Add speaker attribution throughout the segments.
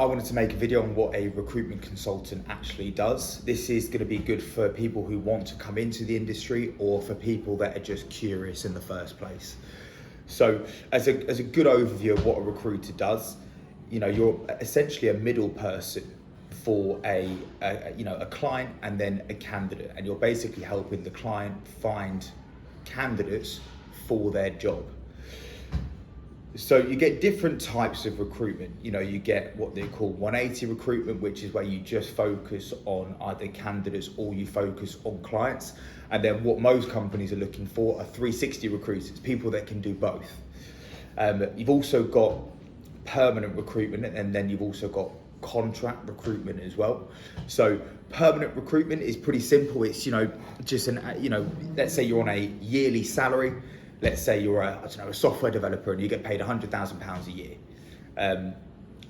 Speaker 1: I wanted to make a video on what a recruitment consultant actually does. This is going to be good for people who want to come into the industry or for people that are just curious in the first place. So as a good overview of what a recruiter does, you're essentially a middle person for a client and then a candidate, and you're basically helping the client find candidates for their job. So you get different types of recruitment. You get what they call 180 recruitment, which is where you just focus on either candidates or you focus on clients. And then what most companies are looking for are 360 recruiters, people that can do both. You've also got permanent recruitment, and then you've also got contract recruitment as well. So permanent recruitment is pretty simple. It's let's say you're on a yearly salary. Let's say you're a software developer and you get paid £100,000 a year.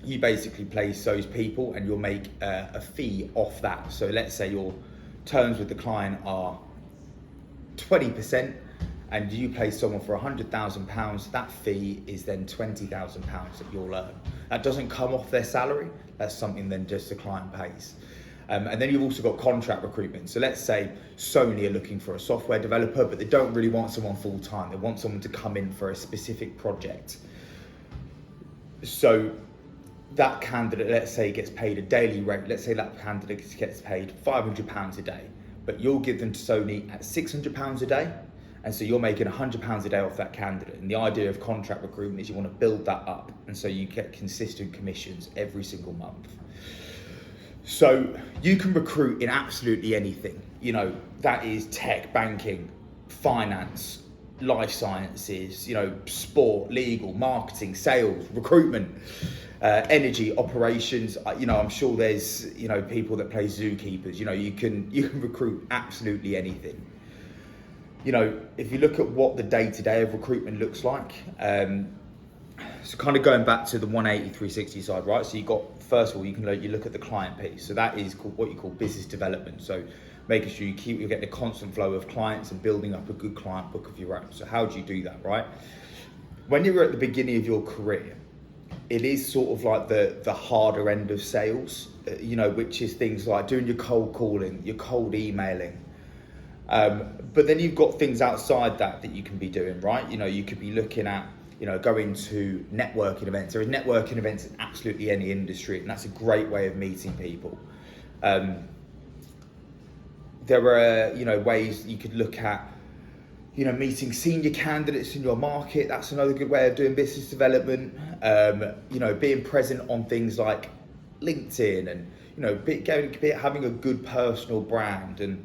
Speaker 1: You basically place those people and you'll make a fee off that. So let's say your terms with the client are 20%, and you place someone for £100,000, that fee is then £20,000 that you'll earn. That doesn't come off their salary. That's something then just the client pays. And then you've also got contract recruitment. So let's say Sony are looking for a software developer, but they don't really want someone full time. They want someone to come in for a specific project. So that candidate, let's say, gets paid a daily rate. Let's say that candidate gets paid £500 a day, but you'll give them to Sony at £600 a day. And so you're making £100 a day off that candidate. And the idea of contract recruitment is you want to build that up. And so you get consistent commissions every single month. So you can recruit in absolutely anything. That is tech, banking, finance, life sciences, sport, legal, marketing, sales, recruitment, energy, operations. I'm sure there's, people that play zookeepers. You can recruit absolutely anything. If you look at what the day-to-day of recruitment looks like, so kind of going back to the 180, 360 side, right? So first of all, you look at the client piece. So that is called what you call business development. So making sure you're getting a constant flow of clients and building up a good client book of your own. So how do you do that, right? When you're at the beginning of your career, it is sort of like the harder end of sales, which is things like doing your cold calling, your cold emailing. But then you've got things outside that you can be doing, right? You could be looking at, going to networking events. There is networking events in absolutely any industry, and that's a great way of meeting people. There are, ways you could look at, meeting senior candidates in your market. That's another good way of doing business development. Being present on things like LinkedIn and, having a good personal brand and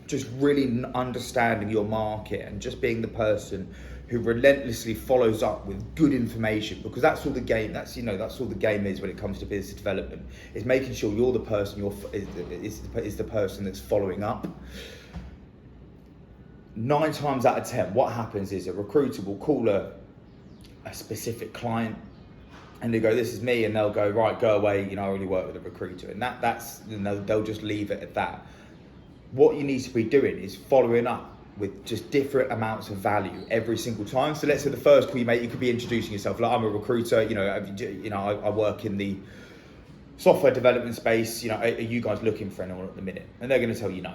Speaker 1: just really understanding your market and just being the person who relentlessly follows up with good information, because that's all the game. That's all the game is when it comes to business development. Is making sure you're the person is the person that's following up. 9 times out of 10, what happens is a recruiter will call a specific client, and they go, "This is me," and they'll go, "Right, go away. I already work with a recruiter," and they'll just leave it at that. What you need to be doing is following up with just different amounts of value every single time. So let's say the first call you make, you could be introducing yourself. Like, I'm a recruiter, I work in the software development space. Are you guys looking for anyone at the minute? And they're going to tell you no.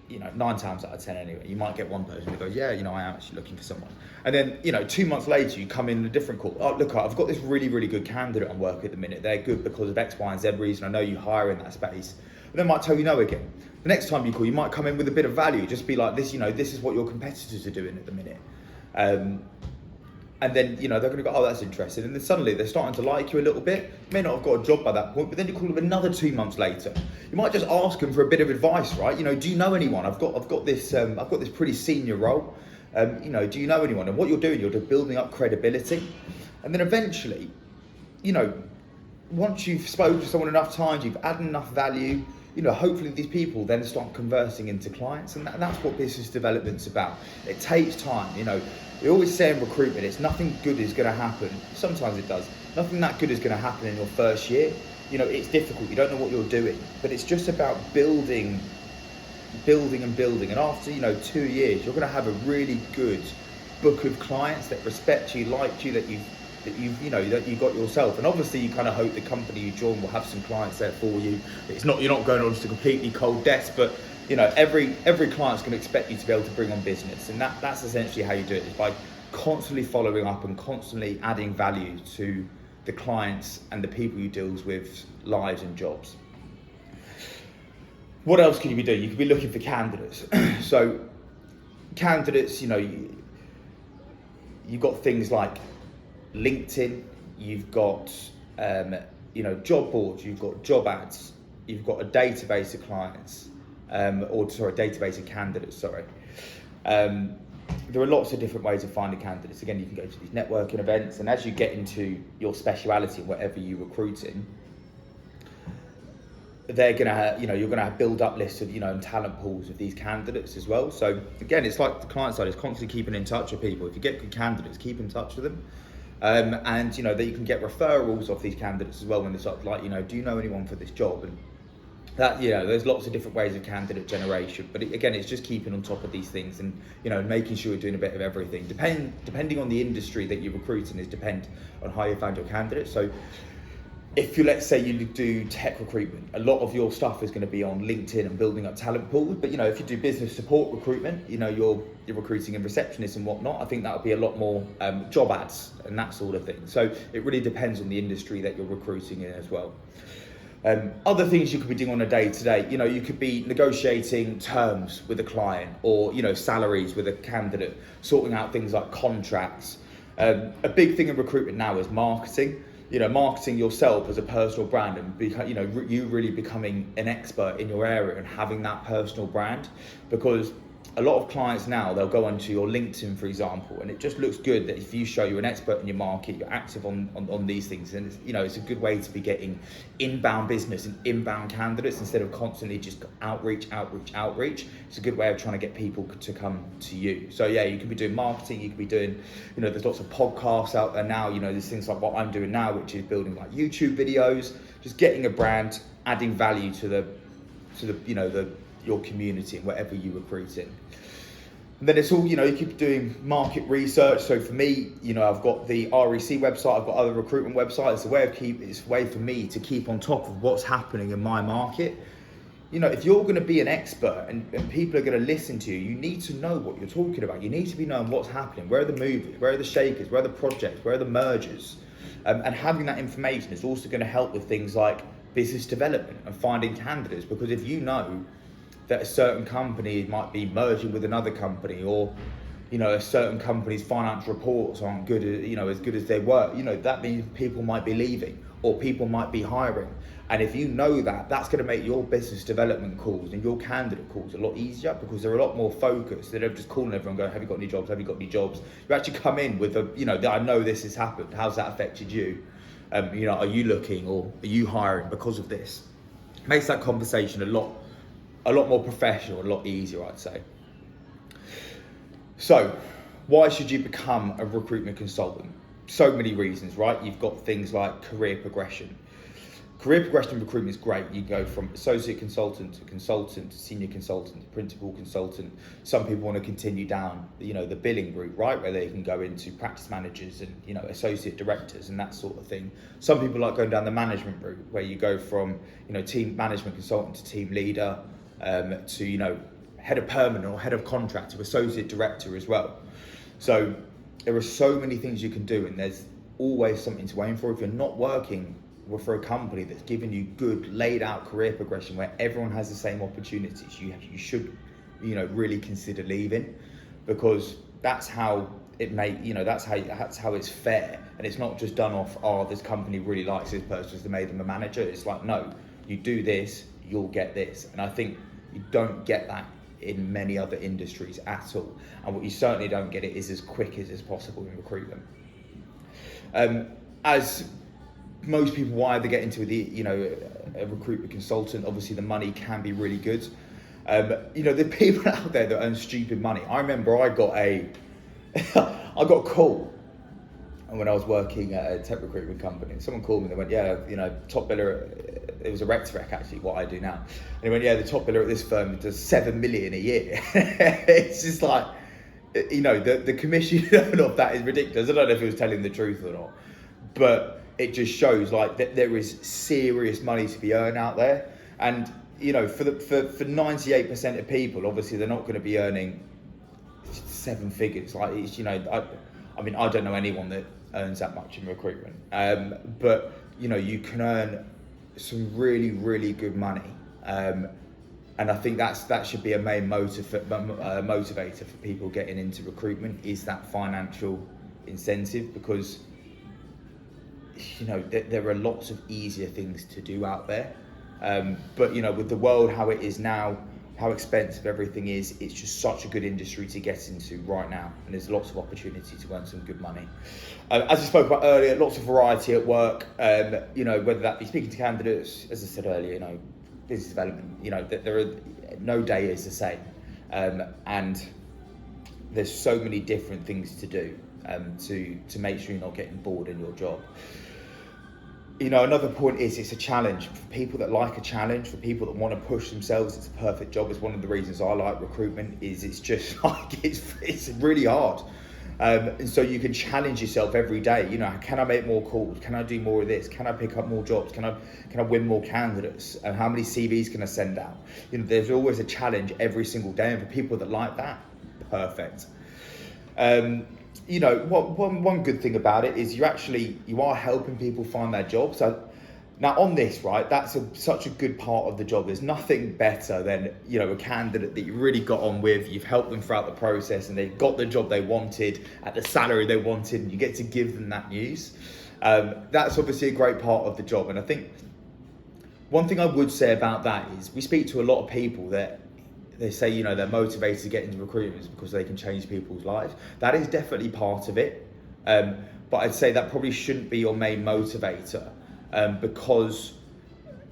Speaker 1: 9 times out of 10 anyway. You might get one person who goes, "Yeah, I am actually looking for someone." And then, 2 months later, you come in a different call. "Oh, look, I've got this really, really good candidate on work at the minute. They're good because of X, Y, and Z reason. I know you hire in that space." And they might tell you no again. The next time you call, you might come in with a bit of value. Just be like, "This, this is what your competitors are doing at the minute." And then, they're going to go, "Oh, that's interesting." And then suddenly they're starting to like you a little bit. You may not have got a job by that point, but then you call them another 2 months later. You might just ask them for a bit of advice, right? "Do you know anyone? I've got this pretty senior role. Do you know anyone?" And what you're doing, you're just building up credibility. And then eventually, once you've spoken to someone enough times, you've added enough value, hopefully these people then start converting into clients, and that's what business development's about. It takes time. We always say in recruitment, it's nothing good is going to happen. Sometimes it does. Nothing that good is going to happen in your first year. It's difficult. You don't know what you're doing, but it's just about building. And after, 2 years, you're going to have a really good book of clients that respect you, like you, that you've that you've got yourself. And obviously you kind of hope the company you join will have some clients there for you. You're not going on just a completely cold desk, but every client's going to expect you to be able to bring on business, and that's essentially how you do it, is by constantly following up and constantly adding value to the clients and the people you deal with lives and jobs. What else could you be doing? You could be looking for candidates. So candidates, you've got things like LinkedIn, you've got job boards, you've got job ads, you've got a database of clients, a database of candidates, there are lots of different ways of finding candidates. Again, you can go to these networking events, and as you get into your speciality, whatever you recruit in, they're gonna you're gonna have build up lists of and talent pools of these candidates as well. So again, it's like the client side is constantly keeping in touch with people. If you get good candidates, keep in touch with them, and that you can get referrals off these candidates as well when it's like do you know anyone for this job? And that there's lots of different ways of candidate generation, but again, it's just keeping on top of these things and making sure you're doing a bit of everything. Depending on the industry that you're recruiting is depend on how you found your candidates. So if let's say you do tech recruitment, a lot of your stuff is going to be on LinkedIn and building up talent pools. But if you do business support recruitment, you're recruiting in receptionists and whatnot, I think that would be a lot more job ads and that sort of thing. So it really depends on the industry that you're recruiting in as well. Other things you could be doing on a day-to-day, you could be negotiating terms with a client, or salaries with a candidate, sorting out things like contracts. A big thing in recruitment now is marketing. Marketing yourself as a personal brand, and you really becoming an expert in your area and having that personal brand, because a lot of clients now, they'll go onto your LinkedIn, for example, and it just looks good that if you show you're an expert in your market, you're active on these things, and it's a good way to be getting inbound business and inbound candidates instead of constantly just outreach. It's a good way of trying to get people to come to you. So yeah, you could be doing marketing, you could be doing, there's lots of podcasts out there now, there's things like what I'm doing now, which is building like YouTube videos, just getting a brand, adding value to your community and whatever you recruit in. And then it's all, you keep doing market research. So for me, I've got the REC website, I've got other recruitment websites. It's a way for me to keep on top of what's happening in my market. If you're going to be an expert and people are going to listen to you, you need to know what you're talking about. You need to be knowing what's happening. Where are the movers? Where are the shakers? Where are the projects? Where are the mergers? And having that information is also going to help with things like business development and finding candidates. Because if you know that a certain company might be merging with another company, or a certain company's financial reports aren't good, as good as they were, that means people might be leaving or people might be hiring. And if you know that, that's going to make your business development calls and your candidate calls a lot easier, because they're a lot more focused. They're just calling everyone going, have you got any jobs? Have you got any jobs? You actually come in with I know this has happened. How's that affected you? Are you looking, or are you hiring because of this? It makes that conversation a lot more professional, a lot easier, I'd say. So, why should you become a recruitment consultant? So many reasons, right? You've got things like career progression. Career progression in recruitment is great. You go from associate consultant to senior consultant to principal consultant. Some people want to continue down, the billing route, right, where they can go into practice managers and associate directors and that sort of thing. Some people like going down the management route, where you go from team management consultant to team leader, to head of permanent or head of contract to associate director as well. So there are so many things you can do, and there's always something to aim for. If you're not working for a company that's giving you good laid out career progression where everyone has the same opportunities, you should really consider leaving, because that's how that's how it's fair, and it's not just done off this company really likes this person, so they made them a manager. It's like, no, you do this, you'll get this. And I think you don't get that in many other industries at all, and what you certainly don't get it is as quick as possible in recruitment. As most people, why they get into a recruitment consultant, obviously the money can be really good. The people out there that earn stupid money. I remember I got a call when I was working at a tech recruitment company. Someone called me and they went, top biller. It was a Rectorec, actually, what I do now. And he went, the top biller at this firm does 7 million a year. It's just like, the commission of that is ridiculous. I don't know if he was telling the truth or not. but it just shows like that there is serious money to be earned out there. And you know, for 98% of people, obviously they're not going to be earning 7 figures. Like, it's, you know, I mean, I don't know anyone that earns that much in recruitment. But you know, you can earn some really, really good money. And I think that should be a main motivator for people getting into recruitment, is that financial incentive, because you know there are lots of easier things to do out there. But you know, with the world how it is now, how expensive everything is, it's just such a good industry to get into right now, and there's lots of opportunity to earn some good money. As I spoke about earlier, lots of variety at work. You know, whether that be speaking to candidates, as I said earlier, you know, business development. You know, there are no day is the same, and there's so many different things to do to make sure you're not getting bored in your job. You know, another point is it's a challenge. For people that like a challenge, for people that want to push themselves, it's a perfect job. It's one of the reasons I like recruitment, is it's just like, it's really hard. And so you can challenge yourself every day. You know, can I make more calls? Can I do more of this? Can I pick up more jobs? Can I win more candidates? And how many CVs can I send out? You know, there's always a challenge every single day. And for people that like that, perfect. You know, one good thing about it is you are helping people find their jobs. So now on this, right, that's such a good part of the job. There's nothing better than, you know, a candidate that you really got on with, you've helped them throughout the process, and they've got the job they wanted at the salary they wanted, and you get to give them that news. That's obviously a great part of the job. And I think one thing I would say about that is we speak to a lot of people that they say, you know, they're motivated to get into recruitment because they can change people's lives. That is definitely part of it. But I'd say that probably shouldn't be your main motivator, because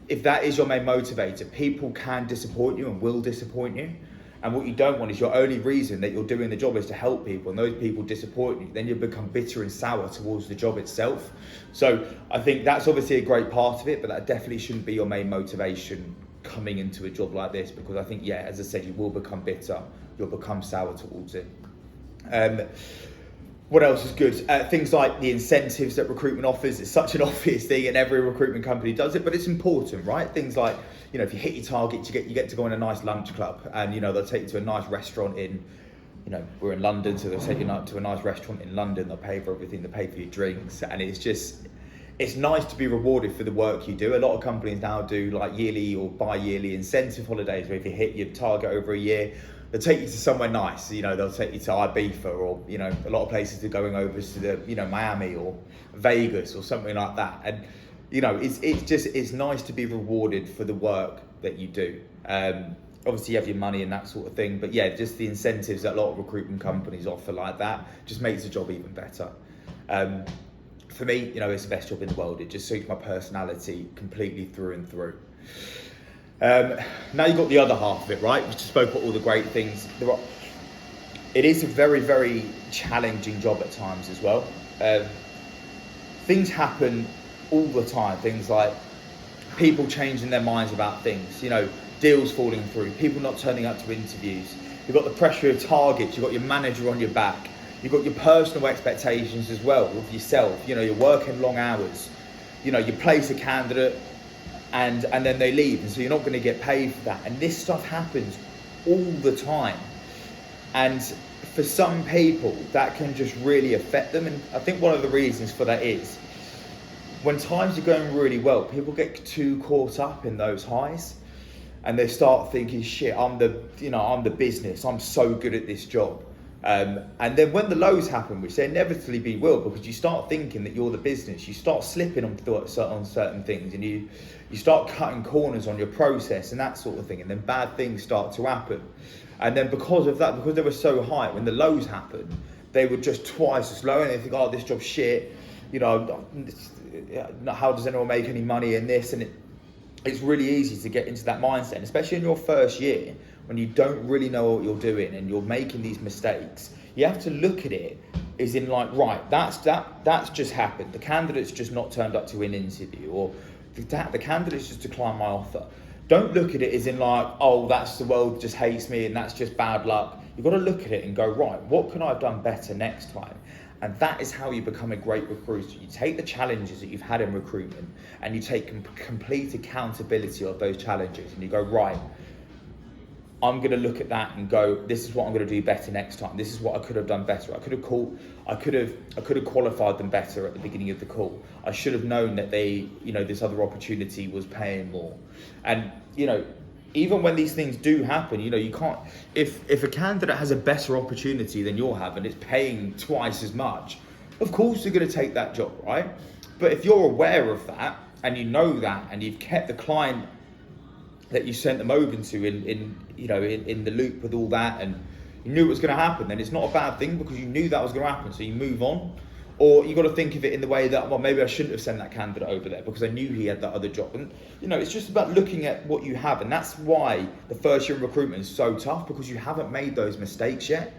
Speaker 1: if that is your main motivator, people can disappoint you and will disappoint you. And what you don't want is your only reason that you're doing the job is to help people, and those people disappoint you. Then you become bitter and sour towards the job itself. So I think that's obviously a great part of it, but that definitely shouldn't be your main motivation coming into a job like this, because I think, yeah, as I said, you will become bitter, you'll become sour towards it. What else is good? Things like the incentives that recruitment offers. It's such an obvious thing, and every recruitment company does it, but it's important, right? Things like, you know, if you hit your targets, you get to go on a nice lunch club, and you know, they'll take you to a nice restaurant in, you know, we're in London, so they'll take you to a nice restaurant in London. They'll pay for everything, they'll pay for your drinks, and it's nice to be rewarded for the work you do. A lot of companies now do like yearly or bi-yearly incentive holidays, where if you hit your target over a year, they'll take you to somewhere nice. You know, they'll take you to Ibiza, or, you know, a lot of places are going over to the, you know, Miami or Vegas or something like that. And, you know, it's nice to be rewarded for the work that you do. Obviously you have your money and that sort of thing, but yeah, just the incentives that a lot of recruitment companies offer like that just makes the job even better. For me, you know, it's the best job in the world. It just suits my personality completely through and through. Now you've got the other half of it, right? We just spoke about all the great things. It is a very, very challenging job at times as well. Things happen all the time. Things like people changing their minds about things, you know, deals falling through, people not turning up to interviews. You've got the pressure of targets, you've got your manager on your back. You've got your personal expectations as well with yourself. You know, you're working long hours. You know, you place a candidate and then they leave, and so you're not going to get paid for that. And this stuff happens all the time. And for some people, that can just really affect them. And I think one of the reasons for that is when times are going really well, people get too caught up in those highs, and they start thinking, shit, I'm the business. I'm so good at this job. And then when the lows happen, which they inevitably will, because you start thinking that you're the business, you start slipping on certain things, and you start cutting corners on your process and that sort of thing, and then bad things start to happen. And then because of that, because they were so high, when the lows happen, they were just twice as low, and they think, oh, this job's shit, you know, how does anyone make any money in this? And it's really easy to get into that mindset, and especially in your first year, when you don't really know what you're doing and you're making these mistakes. You have to look at it as in like, right, that's just happened. The candidate's just not turned up to an interview, or the candidate's just declined my offer. Don't look at it as in like, oh, that's the world just hates me and that's just bad luck. You've got to look at it and go, right, what can I have done better next time? And that is how you become a great recruiter. You take the challenges that you've had in recruitment and you take complete accountability of those challenges, and you go, right, I'm going to look at that and go, this is what I'm going to do better next time. This is what I could have done better. I could have qualified them better at the beginning of the call. I should have known that this other opportunity was paying more. And, even when these things do happen, you can't, if a candidate has a better opportunity than you're having, it's paying twice as much, of course you're going to take that job, right? But if you're aware of that and you know that, and you've kept the client that you sent them over to in the loop with all that, and you knew it was going to happen, then it's not a bad thing, because you knew that was going to happen, so you move on. Or you got to think of it in the way that, well, maybe I shouldn't have sent that candidate over there because I knew he had that other job. And it's just about looking at what you have, and that's why the first year in recruitment is so tough, because you haven't made those mistakes yet.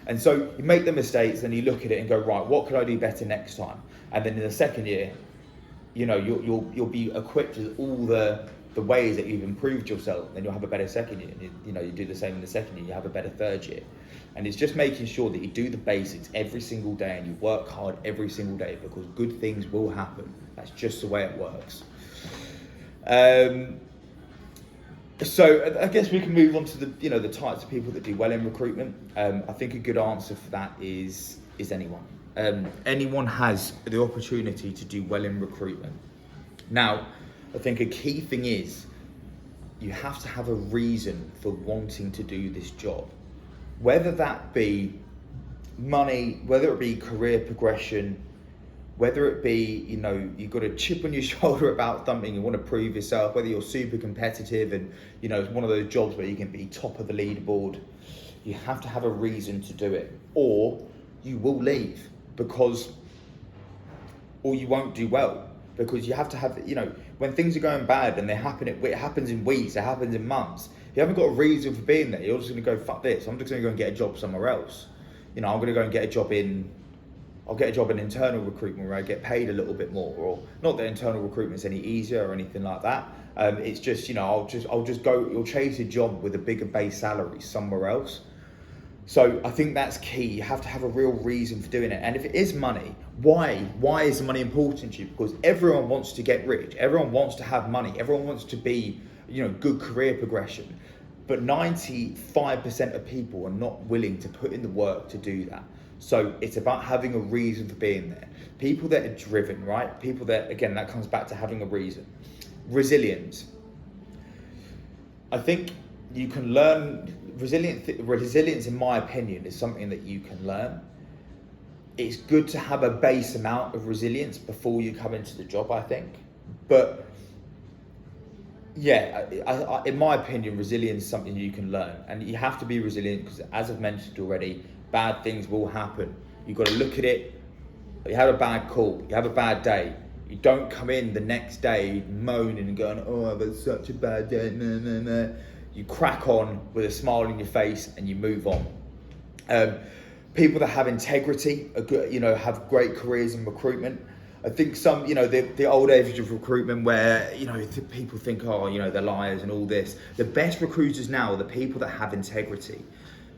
Speaker 1: And so you make the mistakes, then you look at it and go, right, what could I do better next time? And then in the second year, you'll be equipped with all the ways that you've improved yourself. Then you'll have a better second year. You do the same in the second year, you have a better third year. And it's just making sure that you do the basics every single day and you work hard every single day, because good things will happen. That's just the way it works. So I guess we can move on to the types of people that do well in recruitment. I think a good answer for that is anyone. Anyone has the opportunity to do well in recruitment. Now, I think a key thing is you have to have a reason for wanting to do this job. Whether that be money, whether it be career progression, whether it be, you've got a chip on your shoulder about something, you want to prove yourself, whether you're super competitive and, it's one of those jobs where you can be top of the leaderboard, you have to have a reason to do it, or you will leave or you won't do well, because you have to have, when things are going bad and it happens in weeks, it happens in months. If you haven't got a reason for being there, you're just going to go, fuck this, I'm just going to go and get a job somewhere else. I'm going to go and get a job in internal recruitment where I get paid a little bit more, or not that internal recruitment's any easier or anything like that. It's just, I'll just go, you'll chase a job with a bigger base salary somewhere else. So I think that's key. You have to have a real reason for doing it. And if it is money, why is the money important to you? Because everyone wants to get rich. Everyone wants to have money. Everyone wants to be, good career progression. But 95% of people are not willing to put in the work to do that. So it's about having a reason for being there. People that are driven, right? People that, again, that comes back to having a reason. Resilience. I think you can learn resilience, in my opinion, is something that you can learn. It's good to have a base amount of resilience before you come into the job, I think. But yeah, I, in my opinion, resilience is something you can learn, and you have to be resilient because, as I've mentioned already, bad things will happen. You've got to look at it. You have a bad call, you have a bad day. You don't come in the next day moaning and going, oh, I've had such a bad day, nah, nah, nah. You crack on with a smile on your face and you move on. People that have integrity, have great careers in recruitment. I think some, the old age of recruitment where, people think, oh, they're liars and all this. The best recruiters now are the people that have integrity.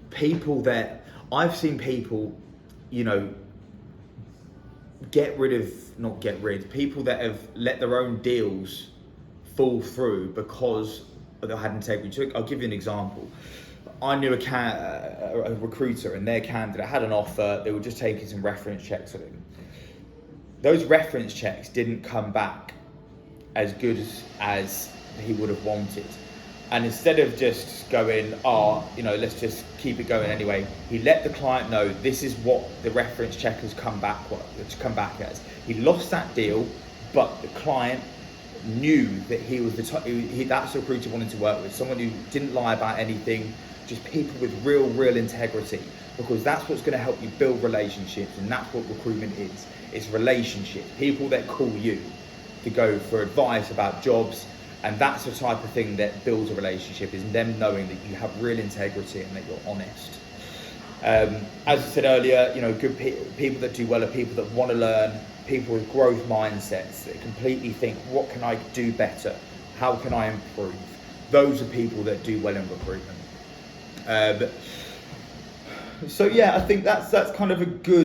Speaker 1: People that, I've seen people, people that have let their own deals fall through because they had integrity. I'll give you an example. I knew a recruiter, and their candidate had an offer. They were just taking some reference checks of him. Those reference checks didn't come back as good as he would have wanted. And instead of just going, let's just keep it going anyway, he let the client know this is what the reference check has come back as. He lost that deal, but the client knew that he was that's the recruiter wanted to work with, someone who didn't lie about anything, just people with real integrity, because that's what's going to help you build relationships, and that's what recruitment is. It's relationships, people that call you to go for advice about jobs, and that's the type of thing that builds a relationship, is them knowing that you have real integrity and that you're honest. As I said earlier, good people that do well are people that want to learn, people with growth mindsets that completely think, what can I do better? How can I improve? Those are people that do well in recruitment. So yeah, I think that's kind of a good